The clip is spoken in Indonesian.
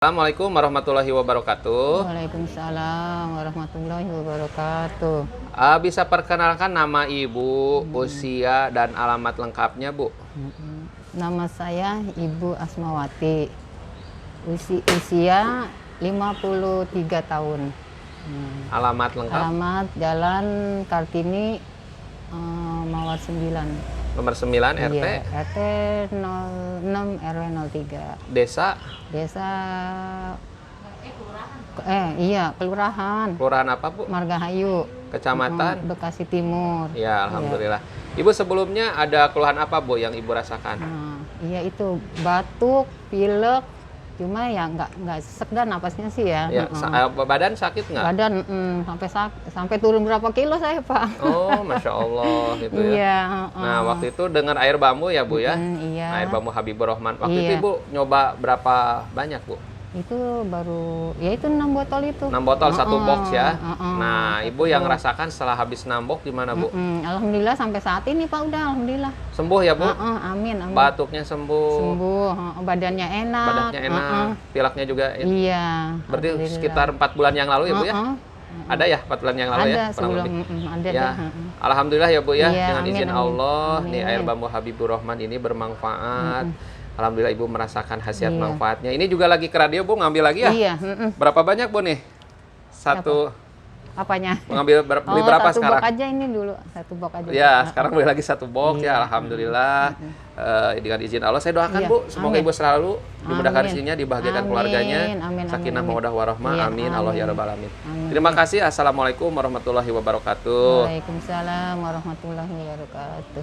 Assalamualaikum warahmatullahi wabarakatuh. Waalaikumsalam warahmatullahi wabarakatuh. Bisa perkenalkan nama Ibu, usia, dan alamat lengkapnya, Bu? Nama saya Ibu Asmawati. Usia 53 tahun. Alamat lengkap? Alamat Jalan Kartini, Mawar 9. Nomor 9 RT? Iya, RT 06 RW 03. Desa? Desa Kelurahan. Kelurahan apa, Bu? Margahayu. Kecamatan? Bekasi Timur. Ya, Alhamdulillah. Ibu sebelumnya ada keluhan apa, Bu, yang Ibu rasakan? Iya itu batuk, pilek, cuma ya nggak sesek dan napasnya sih ya. Ya, badan sakit nggak? Badan sampai turun berapa kilo saya, Pak. Oh, Masya Allah gitu ya. Iya. Nah, waktu itu dengan air bambu ya, Bu ya? Iya. Air bambu Habibur Rahman. Waktu Iya. itu Ibu nyoba berapa banyak, Bu? Itu baru, ya itu 6 botol itu. 6 botol, satu box ya. Nah, satu Ibu yang box. rasakan setelah habis 6 box gimana, Bu? Alhamdulillah sampai saat ini, Pak, udah alhamdulillah. Sembuh ya, Bu? Amin, amin. Batuknya sembuh. Sembuh, badannya enak. Badannya enak. Pileknya juga. Iya. Berarti alhamdulillah. sekitar 4 bulan yang lalu ya, Bu ya? Ada ya 4 bulan yang lalu Ada ya? Kurang sebelum lebih. ada Ya. deh. Alhamdulillah ya, Bu ya. Iya, Dengan amin, izin amin. Allah, nih Amin. air bambu Habibur Rahman ini bermanfaat. Alhamdulillah Ibu merasakan khasiat Iya. manfaatnya. Ini juga lagi ke radio, Bu, ngambil lagi ya? Iya. Berapa banyak, Bu nih? Satu. Apanya? Mengambil beli berapa satu sekarang? box aja ini dulu. Satu box aja. Ya, sekarang beli lagi satu box ya, Iya. Alhamdulillah. Dengan izin Allah, saya doakan Iya, Bu, semoga amin. Ibu selalu dimudahkan Amin. rezekinya, dibahagiakan Amin, keluarganya, amin, sakinah amin. mawaddah warahmah, Iya, amin, Allah ya amin. rabbal alamin. Amin. Terima kasih, assalamualaikum warahmatullahi wabarakatuh. Waalaikumsalam warahmatullahi wabarakatuh.